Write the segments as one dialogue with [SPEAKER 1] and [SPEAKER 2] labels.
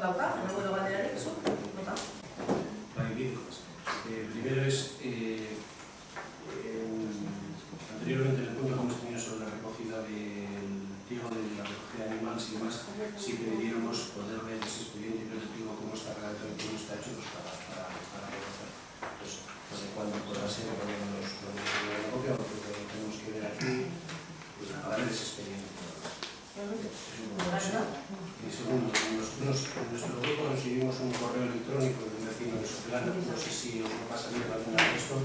[SPEAKER 1] dauka, egungo galderari, zu, nota?
[SPEAKER 2] Bai, bi cosas. Primero es, anteriormente en el punto que hemos tenido sobre la recogida del pliego de la recogida de animales y demás, sí que debiéramos poder ver ese expediente productivo, cómo está redactado y cómo está hecho, pues para conocer. Pues, de cuándo podrá ser, ponernos una copia, porque lo tenemos que ver aquí, pues para ver ese expediente. Y segundo, nosotros en nuestro grupo recibimos un correo electrónico de un vecino de Sopelana, no sé si os lo pasaría alguna de esto,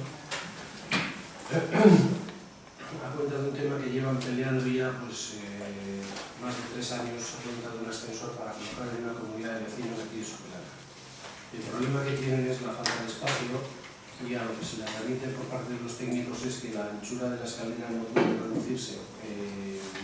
[SPEAKER 2] a cuenta de un tema que llevan peleando ya pues, más de 3 años a cuenta de un ascensor para colocar en una comunidad de vecinos aquí de Sopelana. El problema que tienen es la falta de espacio y a lo que se les remite por parte de los técnicos es que la anchura de la escalera no puede reducirse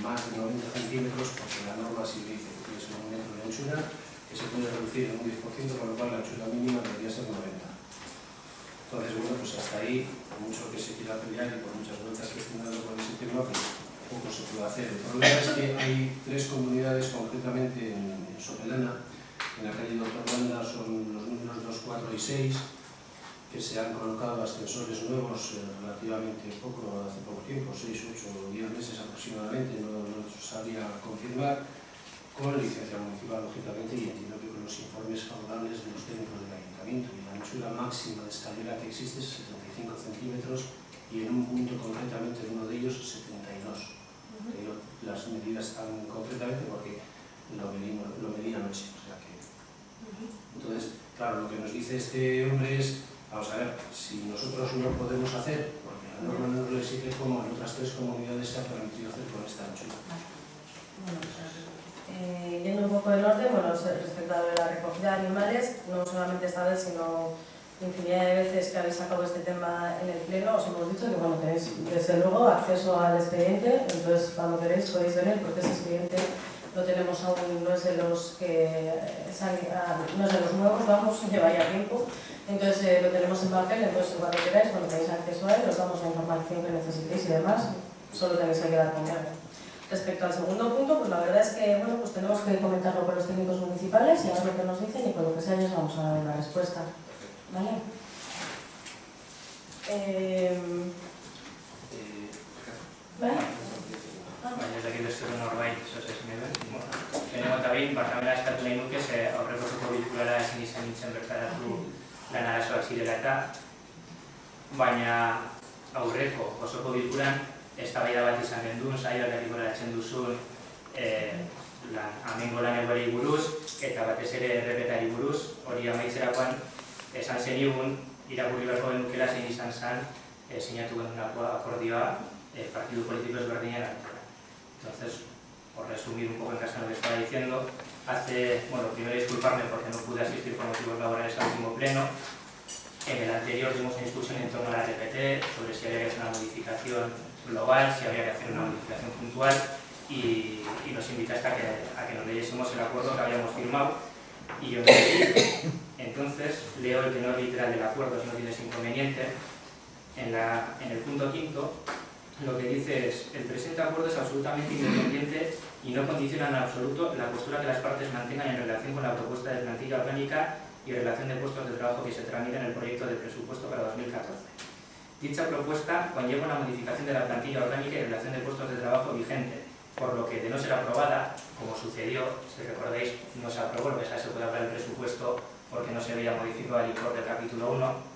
[SPEAKER 2] más de 90 centímetros porque la norma sí dice que es 1 metro de anchura, que se puede reducir en un 10%, con lo cual la anchura mínima debería ser 90. Entonces, bueno, pues hasta ahí, por mucho que se quiera pelear y por muchas vueltas que estén dando con ese tema, pues poco se puede hacer. El problema es que hay 3 comunidades, concretamente en Sopelana, en la calle Doctor Landa son los números 2, 4 y 6, que se han colocado ascensores nuevos relativamente poco, hace poco tiempo, 6, 8 o 10 meses aproximadamente, no sabría confirmar, con licencia municipal, lógicamente, y entiendo que con los informes favorables de los técnicos del ayuntamiento. Y la anchura máxima de escalera que existe es 75 centímetros y en un punto concretamente, en uno de ellos, 72. Las medidas están concretamente porque lo medí anoche. O sea que... Entonces, claro, lo que nos dice este hombre es, vamos a ver, si nosotros no podemos hacer, porque la norma no nos lo exige, como en otras 3 comunidades se ha permitido hacer con esta anchura.
[SPEAKER 1] Bueno, yendo un poco en orden, bueno, respecto a la recogida de animales, no solamente esta vez, sino infinidad de veces que habéis sacado este tema en el pleno, os hemos dicho que bueno, tenéis desde luego acceso al expediente, entonces cuando queréis podéis venir porque ese expediente lo tenemos aún, no es de los que no es de los nuevos, vamos, lleva ya tiempo, entonces lo tenemos en papel, entonces cuando queráis, cuando tenéis acceso a él, os damos la información que necesitéis y demás, solo tenéis que quedar con él. Respecto al segundo punto, pues la verdad es que bueno, pues tenemos que comentarlo con los técnicos municipales y a ver lo que nos dicen y con lo que sea les vamos a dar una respuesta. ¿Vale? ¿Vale?
[SPEAKER 3] Baina ez dakit beste norbait zozezen edo. Lehenengo eta behin, barkamena eskatu nahi nuke, ze aurreko osoko bilkurara ezin izan nintzen bertaratu lan arazoak zirela eta, baina aurreko osoko bilkuran eztabaida bat izan gendun, saioak errikoratzen duzun amengo lan eguari buruz, eta batez ere errepetari buruz, hori amaitzerakoan esan zenigun, irakurri beharko genukela zein izan zen sinatu genunako akordioa partidu politiko ezberdinen artean. Entonces, por resumir un poco en caso de lo que estaba diciendo, primero disculparme porque no pude asistir por motivos laborales al último pleno. En el anterior tuvimos una discusión en torno a la RPT, sobre si había que hacer una modificación global, si había que hacer una modificación puntual, y nos invitaste a que nos leyésemos el acuerdo que habíamos firmado, y yo me leí. Entonces, leo el tenor literal del acuerdo, si no tienes inconveniente. En el punto 5, lo que dice es: el presente acuerdo es absolutamente independiente y no condiciona en absoluto la postura que las partes mantengan en relación con la propuesta de plantilla orgánica y relación de puestos de trabajo que se tramita en el proyecto de presupuesto para 2014. Dicha propuesta conlleva una modificación de la plantilla orgánica y relación de puestos de trabajo vigente, por lo que de no ser aprobada, como sucedió, si recordáis, no se aprobó, lo que se puede hablar del presupuesto porque no se veía modificado el importe del capítulo 1,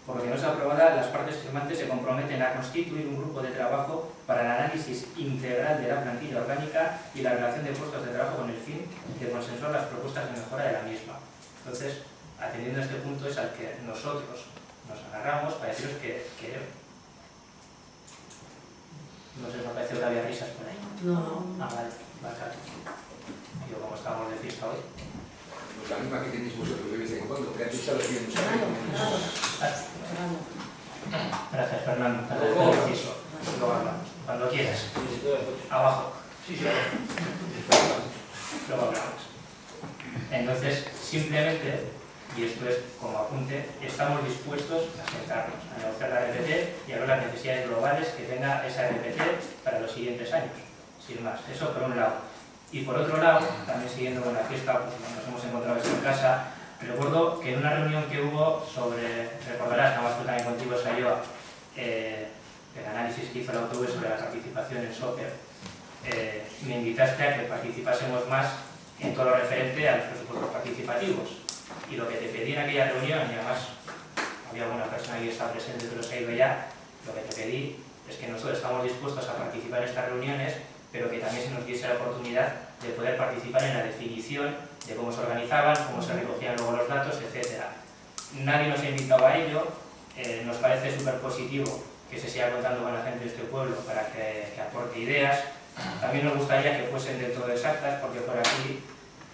[SPEAKER 3] por lo que no se aprobada, las partes firmantes se comprometen a constituir un grupo de trabajo para el análisis integral de la plantilla orgánica y la relación de puestos de trabajo con el fin de consensuar las propuestas de mejora de la misma. Entonces, atendiendo a este punto es al que nosotros nos agarramos para deciros que no sé, me ha parecido que había risas por ahí.
[SPEAKER 1] No.
[SPEAKER 3] Ah, vale, bastante. Digo, como estamos de fiesta hoy.
[SPEAKER 4] Pues la misma que tenéis vosotros de vez en cuando, que has dicho lo que
[SPEAKER 3] Gracias, Fernando. Luego hablamos. Cuando quieras. Abajo. Luego hablamos. Entonces, simplemente, y esto es como apunte, estamos dispuestos a sentarnos, a negociar la RPT y a ver las necesidades globales que tenga esa RPT para los siguientes años. Sin más. Eso por un lado. Y por otro lado, también siguiendo con la fiesta, pues nos hemos encontrado esto en casa, recuerdo que en una reunión que hubo sobre, recordarás, nada más que también contigo, Sayoa, el análisis que hizo la UTV sobre la participación en soccer, me invitaste a que participásemos más en todo lo referente a los presupuestos participativos. Y lo que te pedí en aquella reunión, y además había alguna persona que está presente pero se ha ido ya, lo que te pedí es que nosotros estamos dispuestos a participar en estas reuniones, pero que también se nos diese la oportunidad de poder participar en la definición de cómo se organizaban, cómo se recogían luego los datos, etc. Nadie nos ha invitado a ello, nos parece súper positivo que se siga contando con la gente de este pueblo para que aporte ideas. También nos gustaría que fuesen del todo exactas, porque por aquí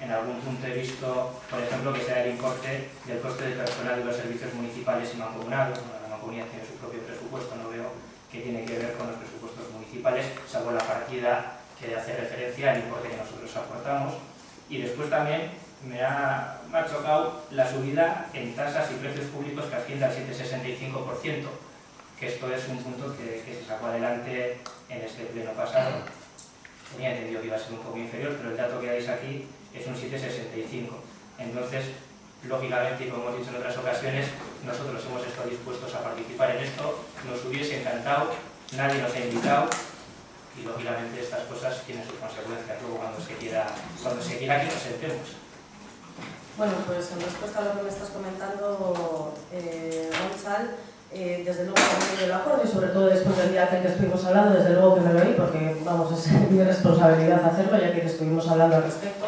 [SPEAKER 3] en algún punto he visto, por ejemplo, que sea el importe del coste de personal de los servicios municipales y mancomunados. Bueno, la mancomunidad tiene su propio presupuesto, no veo que tiene que ver con los presupuestos municipales, salvo la partida que hace referencia al importe que nosotros aportamos. Y después también me ha chocado la subida en tasas y precios públicos que asciende al 7,65%, que esto es un punto que se sacó adelante en este pleno pasado. Tenía entendido que iba a ser un poco inferior, pero el dato que dais aquí es un 7,65. Entonces, lógicamente, y como hemos dicho en otras ocasiones, nosotros hemos estado dispuestos a participar en esto, nos hubiese encantado, nadie nos ha invitado, y lógicamente estas cosas tienen sus consecuencias luego cuando se quiera que nos sentemos.
[SPEAKER 1] Bueno, pues en respuesta a lo que me estás comentando, Gonzalo, desde luego que me dio el acuerdo y sobre todo después del día que estuvimos hablando, desde luego que me lo oí porque vamos, es mi responsabilidad hacerlo ya que estuvimos hablando al respecto.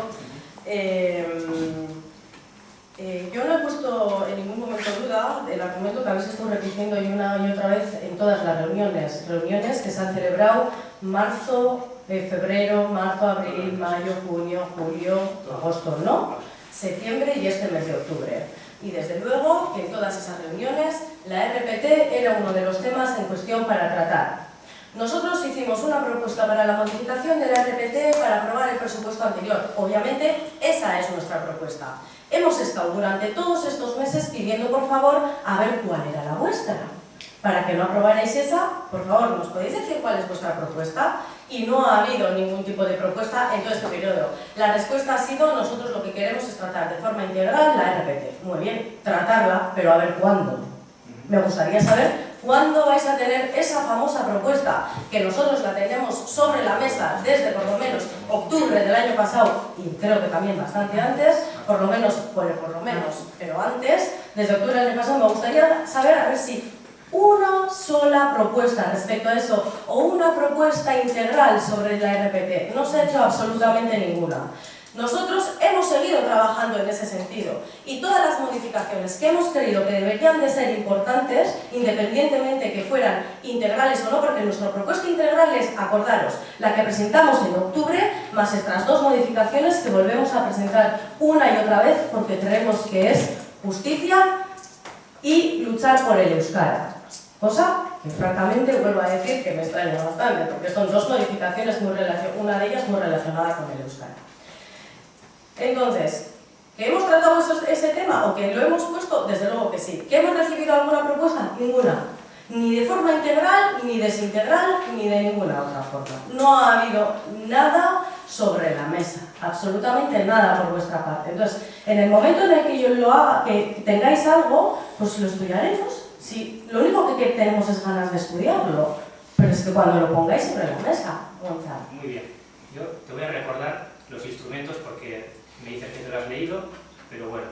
[SPEAKER 1] Yo no he puesto en ningún momento en duda el argumento que habéis estado repitiendo una y otra vez en todas las reuniones que se han celebrado marzo, febrero, marzo, abril, mayo, junio, julio, agosto, ¿no? Septiembre y este mes de octubre. Y desde luego que en todas esas reuniones la RPT era uno de los temas en cuestión para tratar. Nosotros hicimos una propuesta para la modificación de la RPT para aprobar el presupuesto anterior. Obviamente, esa es nuestra propuesta. Hemos estado durante todos estos meses pidiendo, por favor, a ver cuál era la vuestra. Para que no aprobarais esa, por favor, ¿nos podéis decir cuál es vuestra propuesta? Y no ha habido ningún tipo de propuesta en todo este periodo. La respuesta ha sido, nosotros lo que queremos es tratar de forma integral la RPT. Muy bien, tratarla, pero a ver cuándo. Me gustaría saber cuándo vais a tener esa famosa propuesta, que nosotros la tenemos sobre la mesa desde por lo menos octubre del año pasado, y creo que también bastante antes, por lo menos, pero antes, desde octubre del año pasado, me gustaría saber a ver si una sola propuesta respecto a eso o una propuesta integral sobre la RPT. No se ha hecho absolutamente ninguna. Nosotros hemos seguido trabajando en ese sentido y todas las modificaciones que hemos creído que deberían de ser importantes, independientemente que fueran integrales o no, porque nuestra propuesta integral es, acordaros, la que presentamos en octubre, más estas dos modificaciones que volvemos a presentar una y otra vez porque creemos que es justicia y luchar por el euskara. Cosa que francamente vuelvo a decir que me extraña bastante, porque son dos modificaciones una de ellas muy relacionada con el euskara. Entonces, ¿que hemos tratado ese tema o que lo hemos puesto? Desde luego que sí. ¿Que hemos recibido alguna propuesta? Ninguna. Ni de forma integral, ni desintegral, ni de ninguna otra forma. No ha habido nada sobre la mesa, absolutamente nada por vuestra parte. Entonces, en el momento en el que yo lo haga, que tengáis algo, pues lo estudiaremos. Sí, lo único que tenemos es ganas de estudiarlo, pero es que cuando lo pongáis sobre la mesa, Gonzalo.
[SPEAKER 3] Muy bien. Yo te voy a recordar los instrumentos porque me dices que te lo has leído, pero bueno,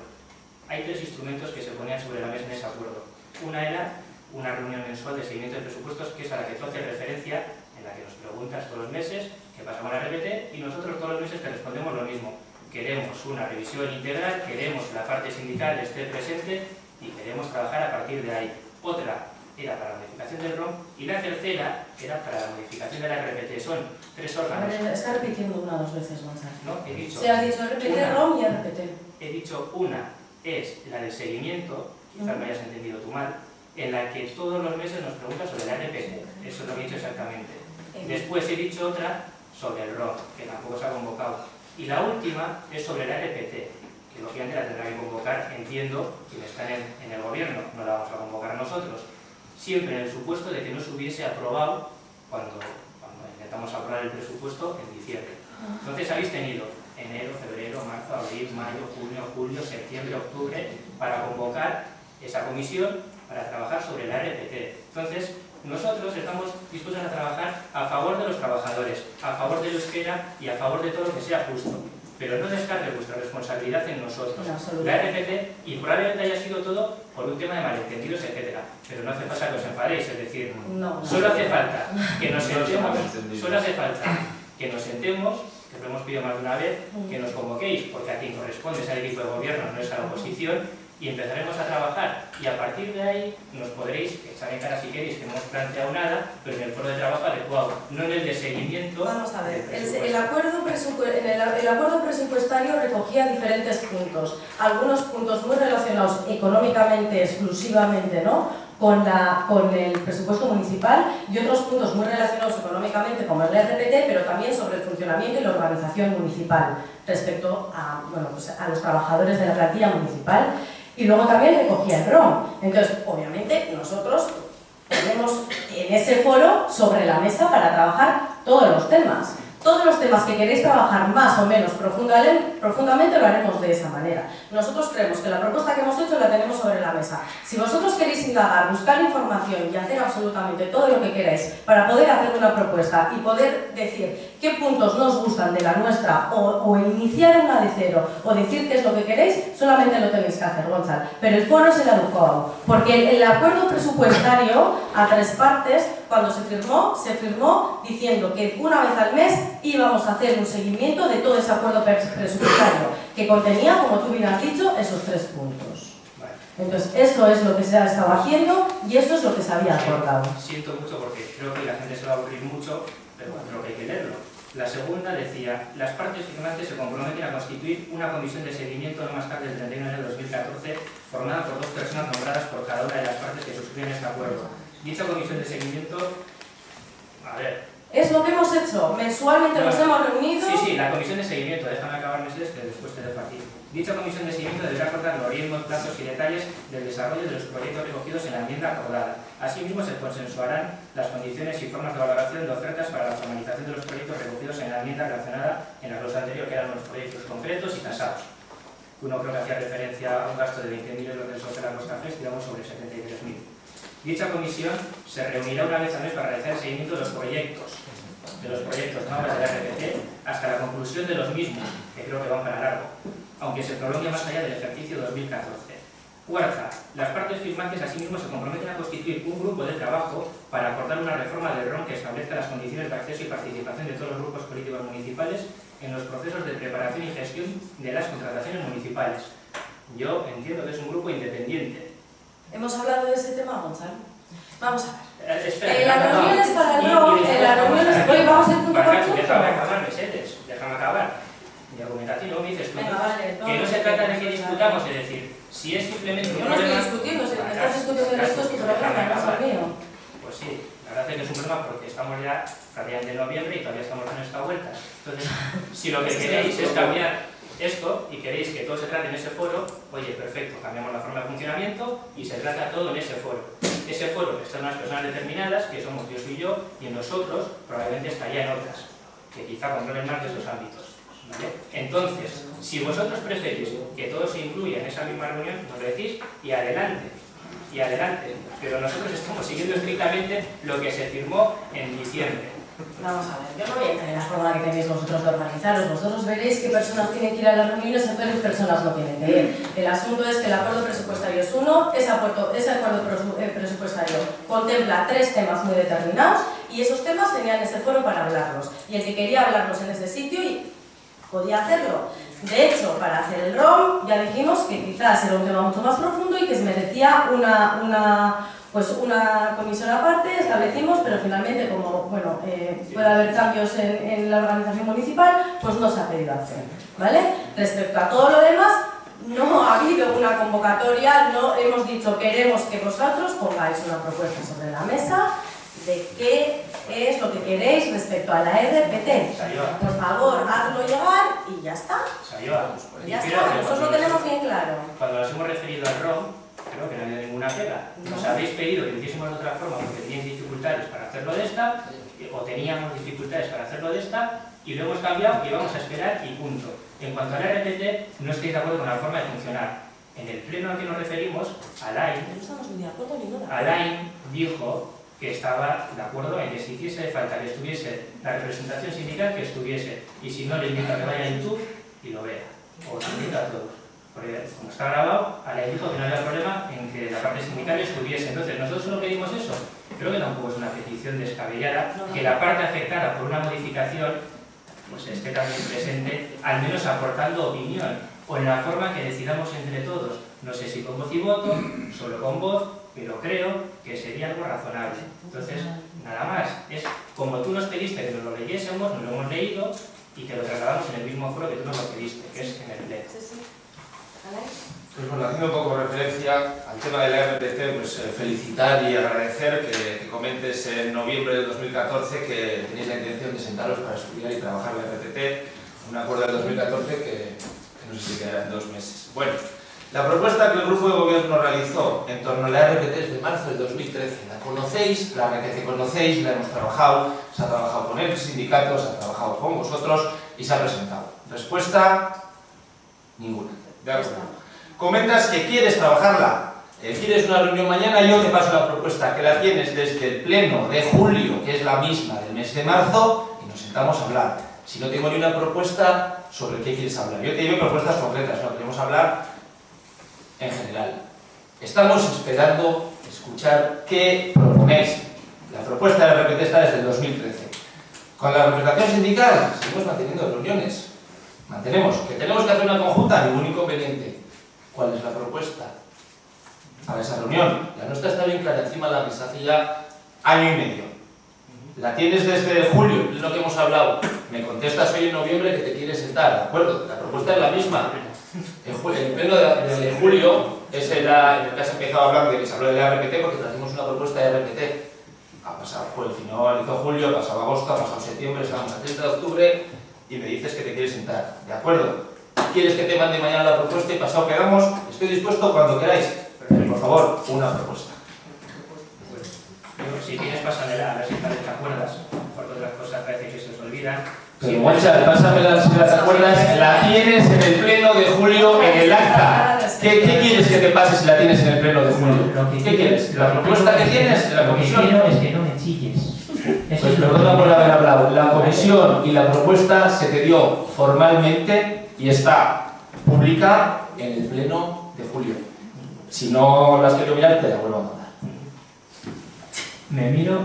[SPEAKER 3] hay tres instrumentos que se ponían sobre la mesa en ese acuerdo. Una era una reunión mensual de seguimiento de presupuestos, que es a la que tú haces referencia, en la que nos preguntas todos los meses qué pasa con la RPT, y nosotros todos los meses te respondemos lo mismo. Queremos una revisión integral, queremos que la parte sindical esté presente y queremos trabajar a partir de ahí. Otra era para la modificación del ROM y la tercera era para la modificación de la RPT. Son tres órganos.
[SPEAKER 1] Está repitiendo una o dos veces, Gonzalo.
[SPEAKER 3] No, he dicho.
[SPEAKER 1] Se ha dicho RPT, ROM y RPT.
[SPEAKER 3] He dicho una es la del seguimiento, quizás me hayas entendido tú mal, en la que todos los meses nos preguntan sobre la RPT. Eso es lo que he dicho exactamente. Después he dicho otra sobre el ROM, que tampoco se ha convocado. Y la última es sobre la RPT, que lógicamente la tendrá que convocar, entiendo, quienes están en el gobierno, no la vamos a convocar nosotros, siempre en el supuesto de que no se hubiese aprobado cuando intentamos aprobar el presupuesto en diciembre. Entonces habéis tenido enero, febrero, marzo, abril, mayo, junio, julio, septiembre, octubre para convocar esa comisión para trabajar sobre la RPT. Entonces, nosotros estamos dispuestos a trabajar a favor de los trabajadores, a favor del euskera y a favor de todo lo que sea justo. Pero no descargue vuestra responsabilidad en nosotros. La RPT, y probablemente haya sido todo por un tema de malentendidos, etc. Pero no hace falta que os enfadéis, es decir, solo hace falta que nos sentemos, que lo hemos pedido más de una vez, que nos convoquéis, porque a quien corresponde es al equipo de gobierno, no es a la oposición, y empezaremos a trabajar, y a partir de ahí nos podréis echar en cara si queréis que no hemos planteado nada, pero en el foro de trabajo adecuado, no en el de seguimiento.
[SPEAKER 1] Vamos a ver, el acuerdo presupuestario recogía diferentes puntos, algunos puntos muy relacionados económicamente exclusivamente, ¿no?, con el presupuesto municipal, y otros puntos muy relacionados económicamente como el RPT, pero también sobre el funcionamiento y la organización municipal respecto a, bueno, pues a los trabajadores de la plantilla municipal. Y luego también recogía el ROM. Entonces, obviamente, nosotros tenemos en ese foro sobre la mesa para trabajar todos los temas. Todos los temas que queréis trabajar más o menos profundamente lo haremos de esa manera. Nosotros creemos que la propuesta que hemos hecho la tenemos sobre la mesa. Si vosotros queréis indagar, buscar información y hacer absolutamente todo lo que queráis para poder hacer una propuesta y poder decir qué puntos nos gustan de la nuestra o iniciar una de cero o decir qué es lo que queréis, solamente lo tenéis que hacer, Gonzalo. Pero el foro es el adecuado, porque el acuerdo presupuestario a 3 partes, cuando se firmó diciendo que una vez al mes íbamos a hacer un seguimiento de todo ese acuerdo presupuestario, que contenía, como tú bien has dicho, esos 3 puntos. Entonces, eso es lo que se ha estado haciendo y eso es lo que se había acordado.
[SPEAKER 3] Siento mucho porque creo que la gente se va a aburrir mucho, pero creo que hay que leerlo. La segunda decía, las partes firmantes se comprometen a constituir una comisión de seguimiento no más tarde del 31 de enero de 2014, formada por 2 personas nombradas por cada una de las partes que suscriben este acuerdo. Dicha comisión de seguimiento, a ver...
[SPEAKER 1] Es lo que hemos hecho, mensualmente nos hemos reunido...
[SPEAKER 3] Sí, la comisión de seguimiento, déjame acabar Mercedes, que después te dejo aquí. Dicha comisión de seguimiento deberá acordar los ritmos, plazos y detalles del desarrollo de los proyectos recogidos en la enmienda acordada. Asimismo, se consensuarán las condiciones y formas de valoración de ofertas para la formalización de los proyectos recogidos en la enmienda relacionada en la glosa anterior, que eran los proyectos concretos y tasados. Uno creo que hacía referencia a un gasto de 20.000 euros del Social de la Costa Fest, digamos sobre 73.000. Dicha comisión se reunirá una vez al mes para realizar el seguimiento de los proyectos no obras de la RPT hasta la conclusión de los mismos, que creo que van para largo, aunque se prolongue más allá del ejercicio 2014. Cuarta, las partes firmantes asimismo se comprometen a constituir un grupo de trabajo para acordar una reforma del ROM que establezca las condiciones de acceso y participación de todos los grupos políticos municipales en los procesos de preparación y gestión de las contrataciones municipales. Yo entiendo que es un grupo independiente.
[SPEAKER 1] ¿Hemos hablado de ese tema, Gonzalo? Vamos a ver.
[SPEAKER 3] Espera,
[SPEAKER 1] las reuniones para el ROM, las reuniones... Hoy vamos a ir punto por punto.
[SPEAKER 3] Déjame acabar, Mercedes, déjame acabar. Mi argumentación, luego me dices tú, que no se trata de que discutamos, es decir, si es simplemente un problema...
[SPEAKER 1] Yo no estoy discutiendo, si estás discutiendo esto es tu problema, no es el mío.
[SPEAKER 3] Pues sí, la verdad es que es un problema porque estamos ya prácticamente en noviembre y todavía estamos en esta vuelta. Entonces, si lo que queréis es cambiar esto y queréis que todo se trate en ese foro, oye, perfecto, cambiamos la forma de funcionamiento y se trata todo en ese foro. Ese foro está en unas personas determinadas, que somos Dios y yo, y en nosotros probablemente estaría en otras, que quizá controlen más de esos ámbitos. ¿Vale? Entonces, si vosotros preferís que todo se incluya en esa misma reunión, nos lo decís y adelante. Pero nosotros estamos siguiendo estrictamente lo que se firmó en diciembre.
[SPEAKER 1] Vamos a ver, yo no voy a entrar en la forma que tenéis vosotros de organizaros. Vosotros veréis qué personas tienen que ir a las reuniones y qué personas no tienen que ir. El asunto es que el acuerdo presupuestario es uno, ese acuerdo presupuestario contempla 3 temas muy determinados y esos temas tenían ese foro para hablarlos. Y el que quería hablarlos en ese sitio podía hacerlo. De hecho, para hacer el ROM ya dijimos que quizás era un tema mucho más profundo y que se merecía una comisión aparte, establecimos, pero finalmente como puede haber cambios en la organización municipal, pues no se ha pedido hacer, ¿vale? Respecto a todo lo demás, no ha habido una convocatoria, no hemos dicho queremos que vosotros pongáis una propuesta sobre la mesa de qué es lo que queréis respecto a la RPT. Por favor, hazlo llegar y ya está. Ya está, nosotros lo tenemos bien claro.
[SPEAKER 3] Cuando nos hemos referido al ROM, creo que no había ninguna pega. Nos habéis pedido que lo hiciésemos de otra forma porque teníais dificultades para hacerlo de esta, o teníamos dificultades para hacerlo de esta, y lo hemos cambiado y vamos a esperar y punto. En cuanto a la RPT, no estoy de acuerdo con la forma de funcionar. En el pleno al que nos referimos, Alain dijo que estaba de acuerdo en que si hiciese falta que estuviese la representación sindical, que estuviese, y si no, le invito a que vaya a YouTube y lo vea, o lo invito a todos. Porque como está grabado, Alain dijo que no había problema en que la parte sindical estuviese. Entonces, nosotros solo pedimos eso. Creo que tampoco es una petición descabellada, que la parte afectada por una modificación pues esté también presente, al menos aportando opinión, o en la forma que decidamos entre todos. No sé si con voz y voto, solo con voz, pero creo que sería algo razonable. Entonces, nada más, es como tú nos pediste que nos lo leyésemos, nos lo hemos leído y que lo trasladamos en el mismo foro que tú nos lo pediste, que es en el pleno.
[SPEAKER 5] Pues bueno, haciendo un poco referencia al tema de la RPT, pues felicitar y agradecer que comentes en noviembre de 2014 que tenéis la intención de sentaros para estudiar y trabajar la RPT, un acuerdo del 2014 que no sé si quedará en 2 meses. Bueno, la propuesta que el grupo de gobierno realizó en torno a la RPT es de marzo del 2013. La conocéis, la RPT conocéis, la hemos trabajado, se ha trabajado con el sindicato, se ha trabajado con vosotros y se ha presentado. Respuesta, ninguna. De acuerdo. Comentas que quieres trabajarla, quieres una reunión mañana, yo te paso la propuesta, que la tienes desde el pleno de julio, que es la misma del mes de marzo, y nos sentamos a hablar. Si no tengo ni una propuesta, ¿sobre qué quieres hablar? Yo te digo propuestas concretas, no, queremos hablar en general. Estamos esperando escuchar qué proponéis. La propuesta de la RPT está desde el 2013. Con la representación sindical, seguimos manteniendo reuniones. Mantenemos. ¿Que tenemos que hacer una conjunta? Ningún inconveniente. ¿Cuál es la propuesta para esa reunión? La nuestra está bien clara encima de la mesa hace ya año y medio. La tienes desde julio, es lo que hemos hablado. Me contestas hoy en noviembre que te quieres sentar, ¿de acuerdo? La propuesta es la misma. El pleno de julio es el que has empezado a hablar de que se habló de la RPT porque trajimos una propuesta de RPT. Ha pasado, fue el finalizó julio, ha pasado agosto, ha pasado septiembre, estamos a 30 de octubre y me dices que te quieres sentar, ¿de acuerdo? ¿Quieres que te mande mañana la propuesta y pasado quedamos? Estoy dispuesto cuando queráis. Pero por favor, una propuesta.
[SPEAKER 3] Si quieres, pásamela, a ver si te acuerdas, porque otras cosas parece que se os olvidan.
[SPEAKER 5] Pero Moncha, pásamela si te acuerdas, la tienes en el pleno de julio en el acta. ¿Qué quieres que te pase si la tienes en el pleno de julio? ¿Qué quieres? ¿La propuesta que tienes en la comisión?
[SPEAKER 3] Lo que quiero es que no me chilles.
[SPEAKER 5] Pues perdona por haber hablado. La comisión y la propuesta se te dio formalmente y está pública en el pleno de julio. Si no las quiero mirar, te la vuelvo a mandar.
[SPEAKER 3] Me miro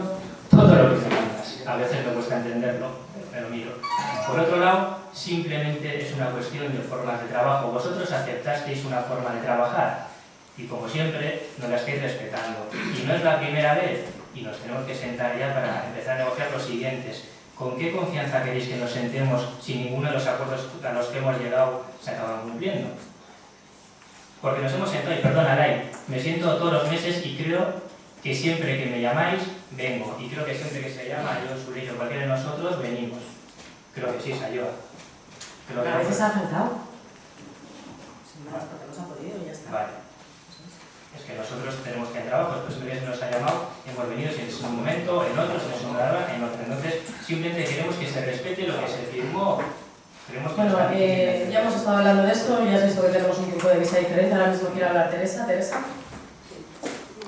[SPEAKER 3] todo lo que me mandas. A veces me cuesta entenderlo, pero lo miro. Por otro lado, simplemente es una cuestión de formas de trabajo. Vosotros aceptasteis una forma de trabajar y, como siempre, nos la estáis respetando. Y no es la primera vez y nos tenemos que sentar ya para empezar a negociar los siguientes. ¿Con qué confianza queréis que nos sentemos si ninguno de los acuerdos a los que hemos llegado se acaban cumpliendo? Porque nos hemos sentado, y perdona, Lai, me siento todos los meses y creo que siempre que me llamáis, vengo. Y creo que siempre que se llama, yo, Surillo, cualquiera de nosotros, venimos. Creo que sí, Sayoa.
[SPEAKER 1] A veces ha faltado. Sin más, porque no se ha podido y ya está.
[SPEAKER 3] Vale. Es que nosotros tenemos que hacer trabajo, pues siempre que se nos ha llamado, hemos venido si es un momento, en otro, si es una hora, en otro. Entonces, simplemente queremos que se respete lo que se firmó.
[SPEAKER 1] Bueno, ya hemos estado hablando de esto, ya has visto que tenemos un punto de vista diferente. Ahora mismo quiere hablar Teresa. Teresa.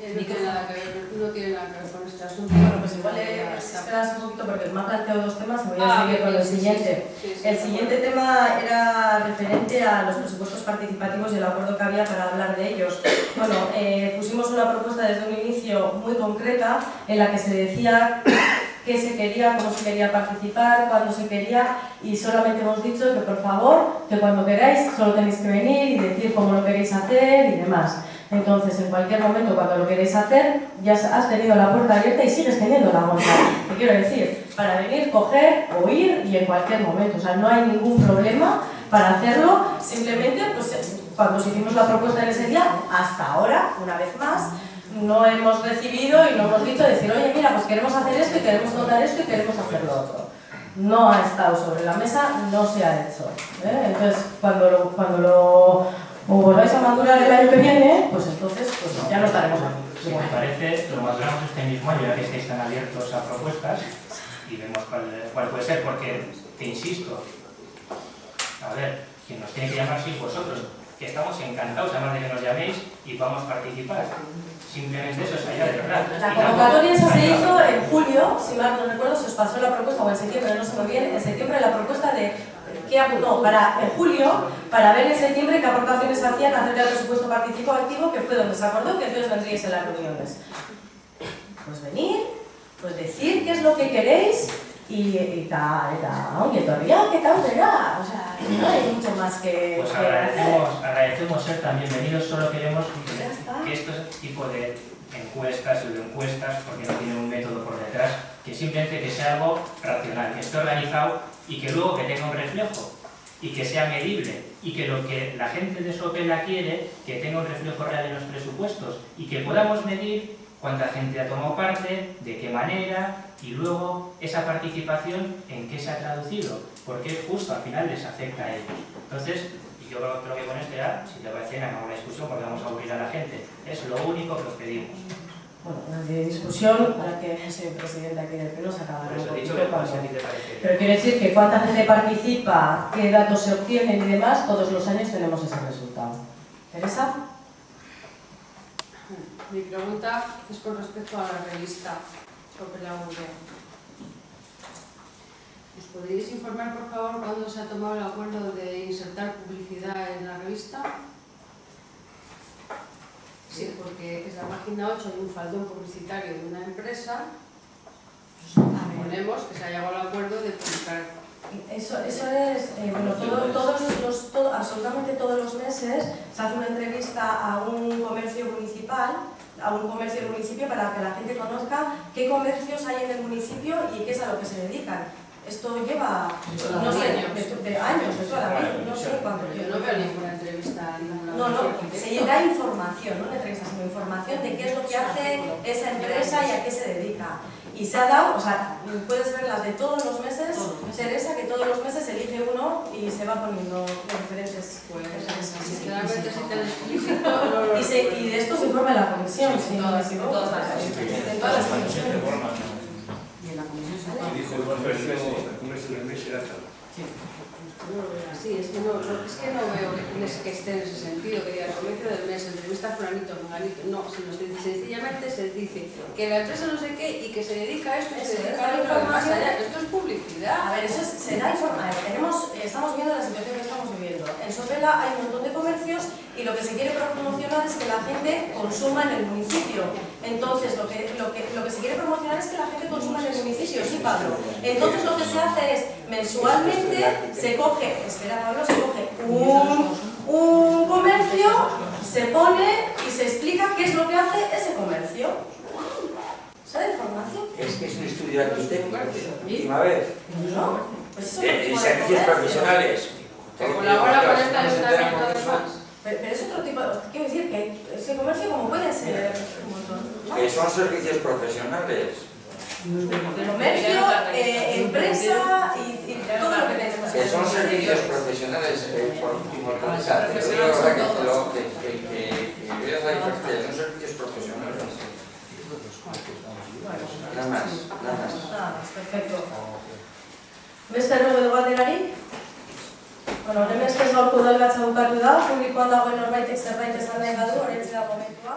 [SPEAKER 6] No tiene nada que ver con este asunto.
[SPEAKER 1] Bueno, pues igual esperas un poquito porque me ha planteado 2 temas, voy a seguir con el siguiente. El siguiente tema era referente a los presupuestos participativos y el acuerdo que había para hablar de ellos. Bueno, pusimos una propuesta desde un inicio muy concreta en la que se decía qué se quería, cómo se quería participar, cuándo se quería, y solamente hemos dicho que por favor, que cuando queráis solo tenéis que venir y decir cómo lo queréis hacer y demás. Entonces, en cualquier momento, cuando lo queréis hacer, ya has tenido la puerta abierta y sigues teniendo la puerta. Te quiero decir, para venir, coger o ir y en cualquier momento. O sea, no hay ningún problema para hacerlo. Simplemente, pues, cuando os hicimos la propuesta en ese día, hasta ahora, una vez más, no hemos recibido y no hemos dicho decir, oye, mira, pues queremos hacer esto y queremos votar esto y queremos hacer lo otro. No ha estado sobre la mesa, no se ha hecho. Entonces, cuando lo volváis a madurar el año que viene, pues entonces pues ya no estaremos aquí.
[SPEAKER 3] Si me parece, lo maduramos este mismo año, ya que estáis tan abiertos a propuestas y vemos cuál puede ser, porque te insisto, a ver, quien nos tiene que llamar sois vosotros, que estamos encantados además de que nos llaméis y vamos a participar. Simplemente eso es allá de verdad.
[SPEAKER 1] La convocatoria esa se hizo en julio, si mal no recuerdo, se os pasó la propuesta, o en septiembre, no sé muy bien, en septiembre la propuesta de en julio, para ver en septiembre qué aportaciones hacían acerca del presupuesto participativo, que fue donde se acordó que entonces vendríais en las reuniones. Pues venir, pues decir qué es lo que queréis y tal, oye, todavía, ¿qué tal será? O sea, no hay mucho más que
[SPEAKER 3] Pues
[SPEAKER 1] hacer.
[SPEAKER 3] agradecemos ser tan bienvenidos, solo queremos
[SPEAKER 1] Ya está.
[SPEAKER 3] que este tipo de encuestas y de encuestas, porque no tiene un método por detrás, que simplemente que sea algo racional, que esté organizado y que luego que tenga un reflejo y que sea medible y que lo que la gente de Sopela quiere, que tenga un reflejo real en los presupuestos y que podamos medir cuánta gente ha tomado parte, de qué manera y luego esa participación en qué se ha traducido, porque es justo, al final les afecta a ellos. Entonces, yo creo que con esto ya, si te parece, acabamos la discusión porque vamos a aburrir a la gente. Es lo único que os pedimos.
[SPEAKER 1] Bueno, de discusión, para que soy presidente aquí del Pleno, se acabará
[SPEAKER 3] Por
[SPEAKER 1] un
[SPEAKER 3] eso he dicho
[SPEAKER 1] poquito
[SPEAKER 3] que
[SPEAKER 1] cuando...
[SPEAKER 3] si a ti te parece.
[SPEAKER 1] Pero quiero decir que cuánta gente participa, qué datos se obtienen y demás, todos los años tenemos ese resultado. ¿Teresa?
[SPEAKER 6] Mi pregunta es con respecto a la revista Sopela V. ¿Nos podríais informar, por favor, cuándo se ha tomado el acuerdo de insertar publicidad en la revista? Sí, porque en la página 8 hay un faldón publicitario de una empresa. Suponemos que se ha llegado al acuerdo de publicar.
[SPEAKER 1] Eso es, bueno, absolutamente todos los meses se hace una entrevista a un comercio municipal, para que la gente conozca qué comercios hay en el municipio y qué es a lo que se dedican. Esto lleva, no sé, de años, de toda la vida, no sé cuánto.
[SPEAKER 6] Yo no veo ninguna entrevista.
[SPEAKER 1] No, se da información, no una entrevista, sino información de qué es lo que hace esa empresa y a qué se dedica. Y se ha dado, o sea, puedes ver las de todos los meses, Teresa, que todos los meses elige uno y se va poniendo diferentes
[SPEAKER 6] Sinceramente, si te lo explico,
[SPEAKER 1] y de esto se informa la comisión, si no me equivoco.
[SPEAKER 6] todas las
[SPEAKER 1] En todas las comisiones.
[SPEAKER 6] y en la comisión se
[SPEAKER 2] Y dijo el comercio del mes era tal.
[SPEAKER 6] No lo veo así, es que no veo que esté en ese sentido, que diga el comercio del mes, entrevista a fulanito, fulanito, no, sino sencillamente se dice que la empresa no sé qué y que se dedica a esto y se dedica a lo que más allá. Esto es publicidad.
[SPEAKER 1] A ver, se da información. Estamos viendo la situación que estamos viviendo. En Sopela hay un montón de comercios y lo que se quiere promocionar es que la gente consuma en el municipio. Entonces, lo que se quiere promocionar es que la gente consuma en el municipio, sí, Pablo. Entonces, lo que se hace es, mensualmente, se coge un comercio, se pone y se explica qué es lo que hace ese comercio. ¿Se da información?
[SPEAKER 4] Es que es un estudio arquitectónico, última vez.
[SPEAKER 1] No. Pues eso
[SPEAKER 4] Y servicios profesionales.
[SPEAKER 6] Que colabora con este ayuntamiento además.
[SPEAKER 1] Pero es otro tipo, quiero decir que ese comercio como puede ser un montón.
[SPEAKER 4] Que son servicios profesionales.
[SPEAKER 1] Comercio, empresa y todo lo que tenemos.
[SPEAKER 4] Que son servicios profesionales por esa te digo ahora que veas la diferencia, son servicios profesionales. Nada más.
[SPEAKER 1] Nada más, perfecto. Beste errogo dugu alderarik? Bueno, hemen ez gaurko udalbatza bukatu da, publikoan dagoen norbaitek zerbait esan nahi badu, horretzea momentua.